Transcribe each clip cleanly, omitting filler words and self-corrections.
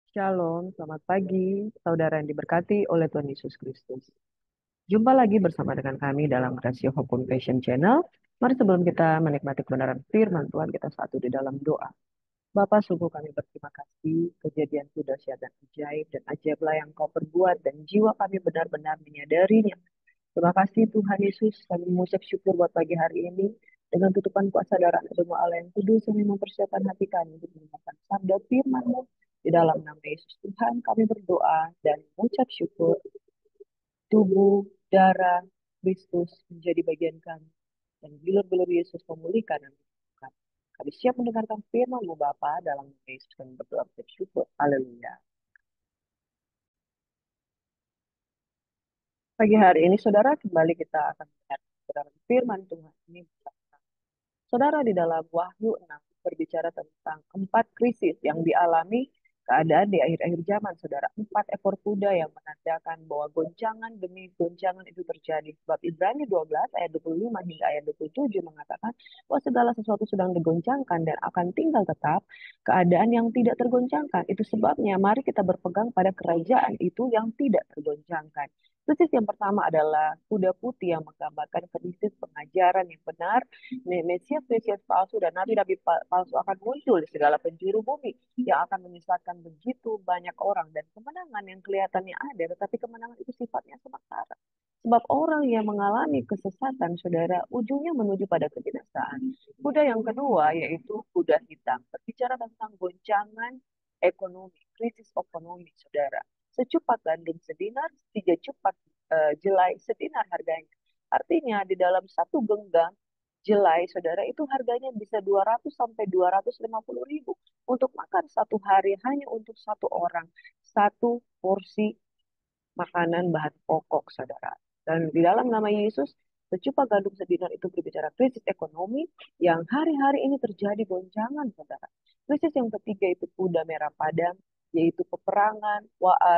Shalom, selamat pagi, saudara yang diberkati oleh Tuhan Yesus Kristus. Jumpa lagi bersama dengan kami dalam Rasio Hope Compassion Channel. Mari sebelum kita menikmati kebenaran firman Tuhan, kita satu di dalam doa. Bapa, sungguh kami berterima kasih, kejadian sudah dahsyat dan ajaib, dan ajaiblah yang kau perbuat, dan jiwa kami benar-benar menyadarinya. Terima kasih Tuhan Yesus, kami mengucap syukur buat pagi hari ini. Dengan tutupan kuasa darah semua Allah yang kudus, kami mempersiapkan hati kami untuk mendengarkan sabda firman-Mu. Di dalam nama Yesus Tuhan, kami berdoa dan mengucap syukur. Tubuh, darah, Kristus menjadi bagian kami. Dan bilur-bilur Yesus memulihkan dan menyembuhkan. Kami siap mendengarkan firman-Mu Bapa dalam nama Yesus kami berdoa dan syukur. Haleluya. Pagi hari ini, saudara, kembali kita akan melihat kebenaran firman Tuhan ini. Saudara, di dalam Wahyu 6 berbicara tentang 4 krisis yang dialami keadaan di akhir-akhir zaman, saudara. 4 ekor kuda yang menandakan bahwa goncangan demi goncangan itu terjadi. Sebab Ibrani 12 ayat 25 hingga ayat 27 mengatakan bahwa segala sesuatu sedang digoncangkan dan akan tinggal tetap keadaan yang tidak tergoncangkan. Itu sebabnya mari kita berpegang pada kerajaan itu yang tidak tergoncangkan. Krisis yang pertama adalah kuda putih yang menggambarkan krisis pengajaran yang benar. Mesias-Mesias palsu dan nabi-nabi palsu akan muncul di segala penjuru bumi yang akan menyesatkan begitu banyak orang dan kemenangan yang kelihatannya ada, tetapi kemenangan itu sifatnya sementara. Sebab orang yang mengalami kesesatan, saudara, ujungnya menuju pada kebinasaan. Kuda yang kedua yaitu kuda hitam. Berbicara tentang goncangan ekonomi, krisis ekonomi, saudara. Secupak gandum sedinar, 3 cupak jelai sedinar harganya. Artinya di dalam satu genggam jelai, saudara, itu harganya bisa 200 sampai 250 ribu untuk makan satu hari hanya untuk satu orang. Satu porsi makanan bahan pokok, saudara. Dan di dalam nama Yesus, secupa gandum sedinar itu berbicara krisis ekonomi yang hari-hari ini terjadi goncangan, saudara. Krisis yang ketiga itu kuda merah padam, yaitu peperangan.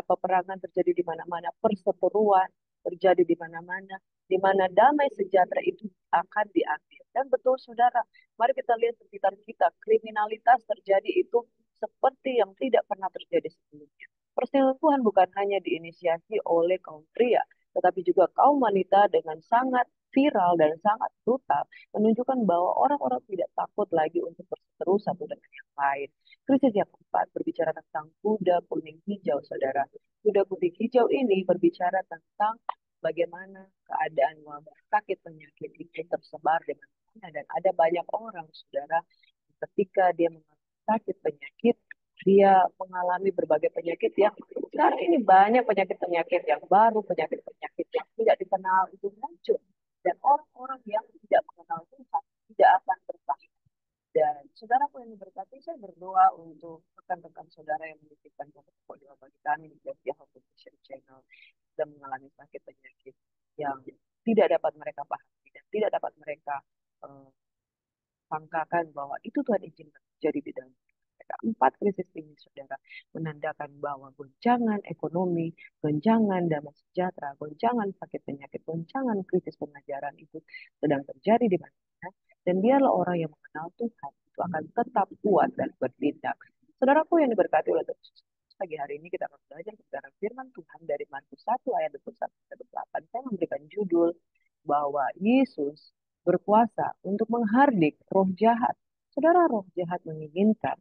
Peperangan terjadi di mana-mana, perseteruan terjadi di mana-mana, di mana damai sejahtera itu akan diambil. Dan betul, saudara, mari kita lihat sekitar kita, kriminalitas terjadi itu seperti yang tidak pernah terjadi sebelumnya. Perselingkuhan bukan hanya diinisiasi oleh kaum pria, tetapi juga kaum wanita dengan sangat viral dan sangat brutal, menunjukkan bahwa orang-orang tidak takut lagi untuk berseteru satu dengan yang lain. Krisis yang keempat berbicara tentang kuda kuning hijau, saudara. Kuda kuning hijau ini berbicara tentang bagaimana keadaan wabah sakit penyakit itu tersebar di mana-mana dan ada banyak orang, saudara, ketika dia mengalami sakit penyakit, dia mengalami berbagai penyakit yang sekarang ini banyak penyakit-penyakit yang baru, penyakit-penyakit yang tidak dikenal itu muncul. Dan orang-orang yang tidak mengenal Tuhan tidak akan bertahan. Dan saudaraku yang diberkati, saya berdoa untuk rekan-rekan saudara yang menitipkan pokok doa bagi kami di Setia Hope Channel dan mengalami sakit penyakit yang tidak dapat mereka pahami dan tidak dapat mereka eh, sangkakan bahwa itu Tuhan izinkan terjadi di dalam mereka. 4 krisis ini, saudara, menandakan bahwa goncangan ekonomi, goncangan damai sejahtera, goncangan sakit penyakit, goncangan krisis pengajaran itu sedang terjadi di mana-mana. Dan biarlah orang yang mengenal Tuhan itu akan tetap kuat dan bertindak. Saudaraku yang diberkati oleh Tuhan Yesus, pagi hari ini kita akan belajar kebenaran firman Tuhan dari Markus 1 ayat 21-28. Saya memberikan judul bahwa Yesus berkuasa untuk menghardik roh jahat. Saudara, roh jahat menginginkan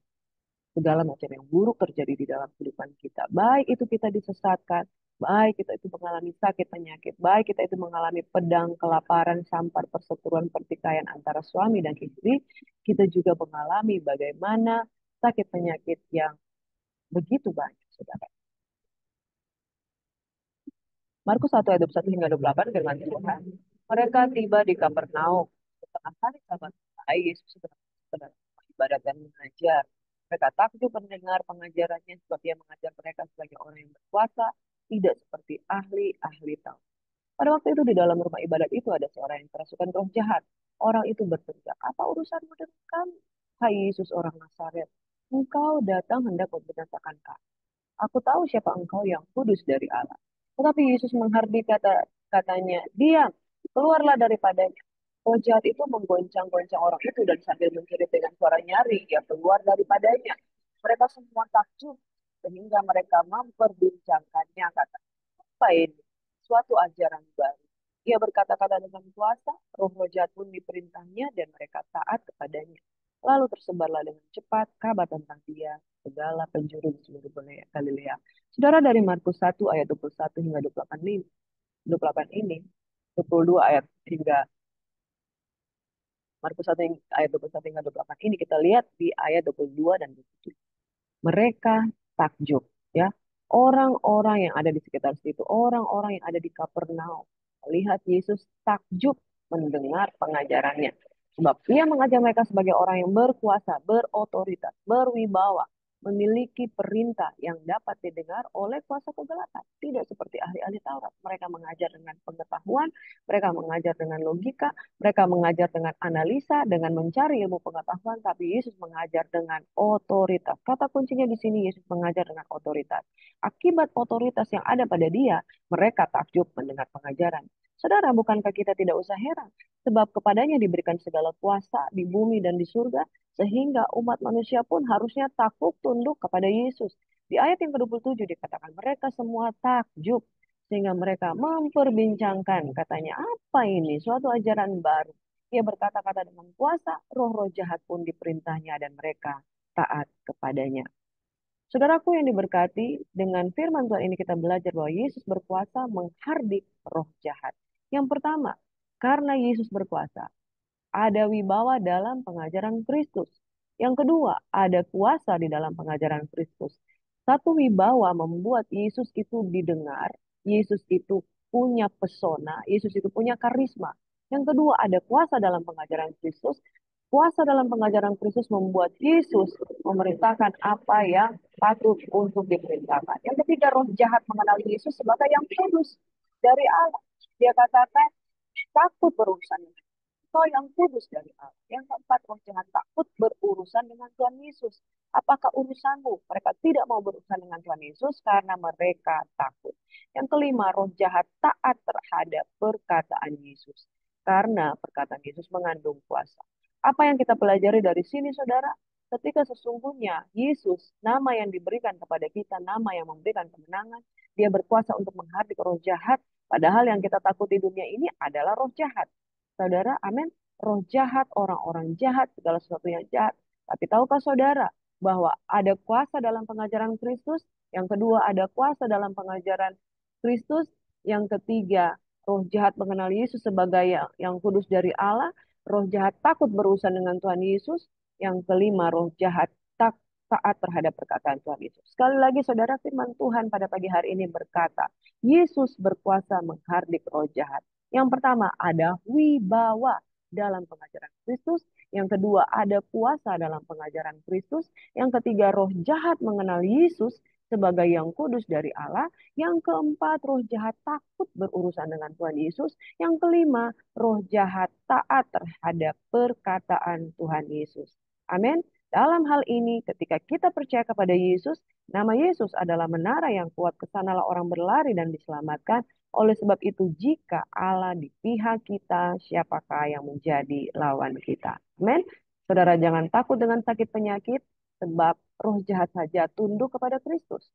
segala macam yang buruk terjadi di dalam kehidupan kita. Baik itu kita disesatkan, baik kita itu mengalami sakit penyakit, baik kita itu mengalami pedang, kelaparan, sampar, perseteruan, pertikaian antara suami dan istri, kita juga mengalami bagaimana sakit penyakit yang begitu banyak, saudara. Markus 1 ayat 21 hingga 28 firman Tuhan. Mereka tiba di Kapernaum. Setelah hari Sabat, Yesus sedang ibadat dan mengajar. Mereka takjub mendengar pengajarannya sebab dia mengajar mereka sebagai orang yang berkuasa, tidak seperti ahli-ahli Taurat. Pada waktu itu di dalam rumah ibadat itu ada seorang yang kerasukan roh jahat. Orang itu berteriak, apa urusanmu dengan kami? Hai Yesus orang Nazaret, engkau datang hendak membinasakan kami. Aku tahu siapa engkau yang kudus dari Allah. Tetapi Yesus menghardik katanya, diam, keluarlah daripadanya. Roh jahat itu menggoncang-goncang orang itu dan sambil menjerit dengan suara nyaring, dia keluar daripadanya. Mereka semua takjub sehingga mereka memperbincangkannya. Kata, apa ini? Suatu ajaran baru. Ia berkata-kata dengan kuasa, roh-roh jahat pun diperintahnya dan mereka taat kepadanya. Lalu tersebarlah dengan cepat kabar tentang dia segala penjuru di seluruh Galilea. Saudara, dari Markus 1 ayat 21 hingga 28 ini, 28 ini, 22 ayat hingga Markus 1 ayat 21 hingga 28 ini kita lihat di ayat 22 dan 27. Mereka takjub, ya. Orang-orang yang ada di sekitar situ, orang-orang yang ada di Kapernaum, melihat Yesus takjub mendengar pengajarannya. Sebab ia mengajar mereka sebagai orang yang berkuasa, berotoritas, berwibawa, memiliki perintah yang dapat didengar oleh kuasa kegelapan. Tidak seperti ahli-ahli Taurat. Mereka mengajar dengan pengetahuan, mereka mengajar dengan logika, mereka mengajar dengan analisa, dengan mencari ilmu pengetahuan, tapi Yesus mengajar dengan otoritas. Kata kuncinya di sini, Yesus mengajar dengan otoritas. Akibat otoritas yang ada pada dia, mereka takjub mendengar pengajaran. Saudara, bukankah kita tidak usah heran? Sebab kepadanya diberikan segala kuasa di bumi dan di surga, sehingga umat manusia pun harusnya takut tunduk kepada Yesus. Di ayat yang ke-27 dikatakan, mereka semua takjub sehingga mereka memperbincangkan, katanya, apa ini? Suatu ajaran baru. Ia berkata-kata dengan kuasa, roh-roh jahat pun diperintahnya dan mereka taat kepadanya. Saudaraku yang diberkati, dengan firman Tuhan ini kita belajar bahwa Yesus berkuasa menghardik roh jahat. Yang pertama, karena Yesus berkuasa, ada wibawa dalam pengajaran Kristus. Yang kedua, ada kuasa di dalam pengajaran Kristus. Satu wibawa membuat Yesus itu didengar, Yesus itu punya pesona, Yesus itu punya karisma. Yang kedua, ada kuasa dalam pengajaran Kristus. Kuasa dalam pengajaran Kristus membuat Yesus memerintahkan apa yang patut untuk diperintahkan. Yang ketiga, roh jahat mengenal Yesus sebagai yang kudus dari Allah. Dia katakan, takut berurusan dengan Kau yang kudus dari Allah. Yang keempat, roh jahat takut berurusan dengan Tuhan Yesus. Apakah urusanmu? Mereka tidak mau berurusan dengan Tuhan Yesus karena mereka takut. Yang kelima, roh jahat taat terhadap perkataan Yesus. Karena perkataan Yesus mengandung kuasa. Apa yang kita pelajari dari sini, saudara? Ketika sesungguhnya Yesus, nama yang diberikan kepada kita, nama yang memberikan kemenangan, dia berkuasa untuk menghardik roh jahat. Padahal yang kita takut di dunia ini adalah roh jahat. Saudara, amin. Roh jahat, orang-orang jahat, segala sesuatu yang jahat. Tapi tahukah saudara bahwa ada kuasa dalam pengajaran Kristus? Yang kedua, ada kuasa dalam pengajaran Kristus. Yang ketiga, roh jahat mengenal Yesus sebagai yang kudus dari Allah. Roh jahat takut berurusan dengan Tuhan Yesus. Yang kelima, roh jahat taat terhadap perkataan Tuhan Yesus. Sekali lagi, saudara, firman Tuhan pada pagi hari ini berkata, Yesus berkuasa menghardik roh jahat. Yang pertama, ada wibawa dalam pengajaran Kristus. Yang kedua, ada kuasa dalam pengajaran Kristus. Yang ketiga, roh jahat mengenal Yesus sebagai yang kudus dari Allah. Yang keempat, roh jahat takut berurusan dengan Tuhan Yesus. Yang kelima, roh jahat taat terhadap perkataan Tuhan Yesus. Amin. Dalam hal ini, ketika kita percaya kepada Yesus, nama Yesus adalah menara yang kuat, kesanalah orang berlari dan diselamatkan. Oleh sebab itu, jika Allah di pihak kita, siapakah yang menjadi lawan kita? Amin. Saudara, jangan takut dengan sakit penyakit, sebab roh jahat saja tunduk kepada Kristus.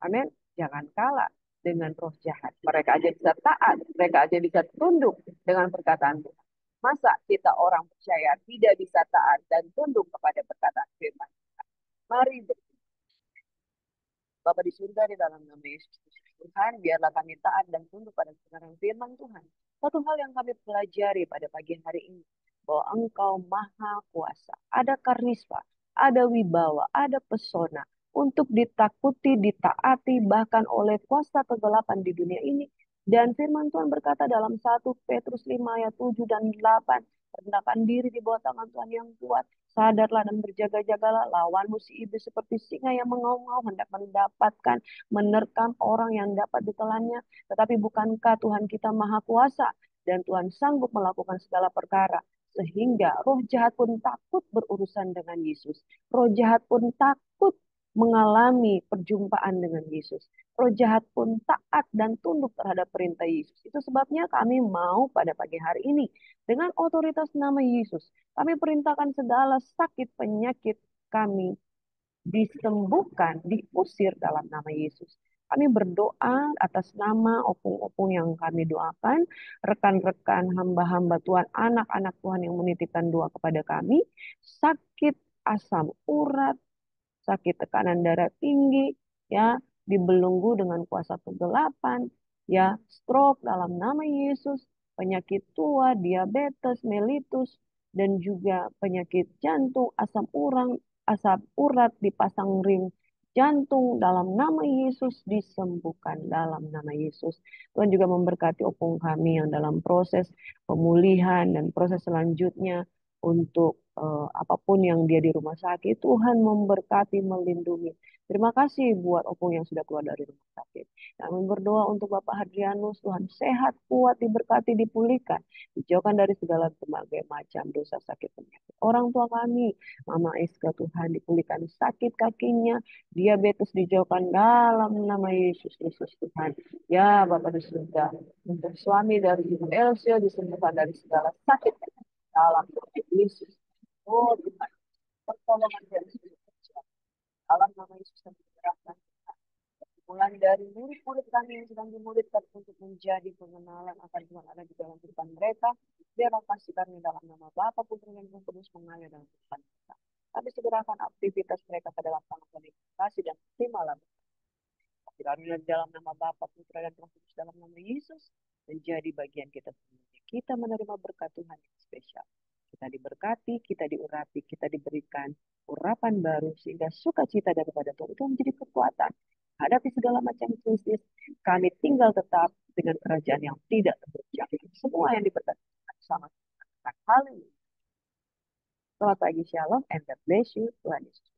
Amin. Jangan kalah dengan roh jahat. Mereka aja bisa taat, mereka aja bisa tunduk dengan perkataan Tuhan. Masa kita orang percaya tidak bisa taat dan tunduk kepada perkataan firman? Mari Bapa di surga, di dalam nama Yesus Kristus Tuhan, biarlah kami taat dan tunduk pada kebenaran firman Tuhan. Satu hal yang kami pelajari pada pagi hari ini, bahwa Engkau maha kuasa, ada karisma, ada wibawa, ada pesona, untuk ditakuti, ditaati, bahkan oleh kuasa kegelapan di dunia ini. Dan firman Tuhan berkata dalam 1 Petrus 5 ayat 7 dan 8, rendahkan diri di bawah tangan Tuhan yang kuat, sadarlah dan berjaga-jagalah, lawanmu si iblis seperti singa yang mengaum-ngaum hendak mendapatkan, menerkam orang yang dapat ditelannya. Tetapi bukankah Tuhan kita maha kuasa dan Tuhan sanggup melakukan segala perkara, sehingga roh jahat pun takut berurusan dengan Yesus. Roh jahat pun takut mengalami perjumpaan dengan Yesus. Roh jahat pun taat dan tunduk terhadap perintah Yesus. Itu sebabnya kami mau pada pagi hari ini, dengan otoritas nama Yesus, kami perintahkan segala sakit penyakit kami disembuhkan, diusir dalam nama Yesus. Kami berdoa atas nama opung-opung yang kami doakan, rekan-rekan hamba-hamba Tuhan, anak-anak Tuhan yang menitipkan doa kepada kami, sakit asam urat, sakit tekanan darah tinggi, ya, dibelenggu dengan kuasa kegelapan, ya, stroke dalam nama Yesus, penyakit tua, diabetes, mellitus, dan juga penyakit jantung, asam urat dipasang ring jantung dalam nama Yesus disembuhkan dalam nama Yesus. Tuhan juga memberkati opung kami yang dalam proses pemulihan dan proses selanjutnya untuk apapun yang dia di rumah sakit. Tuhan memberkati, melindungi. Terima kasih buat opung yang sudah keluar dari rumah sakit. Kami berdoa untuk Bapak Hadrianus, Tuhan sehat, kuat, diberkati, dipulihkan. Dijauhkan dari segala berbagai macam dosa sakit penyakit. Orang tua kami, Mama Eska, Tuhan dipulihkan sakit kakinya, diabetes dijauhkan dalam nama Yesus Kristus Tuhan. Ya Bapak di surga, untuk suami dari Ibu Elsie disembuhkan dari segala sakit dalam nama Yesus. Oh Tuhan, pertolongan dari Yesus. Dalam nama Yesus kami menyerahkan mulai dari murid-murid kami yang sedang dimuridkan untuk menjadi pengenalan akan Tuhan ada di dalam kehidupan mereka. Biarlah kasih kami dalam nama Bapa, Putra, dan Roh Kudus mengalir dalam kehidupan mereka. Kami segerakan aktivitas mereka ke dalam tangan Tuhan kasih dan terimalah. Kami di dalam nama Bapa, Putra, dan Roh Kudus dalam nama Yesus menjadi bagian kita semuanya. Kita menerima berkat Tuhan yang spesial. Kita diberkati, kita diurapi, kita diberikan urapan baru sehingga sukacita daripada Tuhan itu menjadi kekuatan. Hadapi segala macam krisis, kami tinggal tetap dengan kerajaan yang tidak tergoncang. Semua yang diberkati sama. Haleluya. Selamat pagi, shalom, and God bless you. Tuhan Yesus.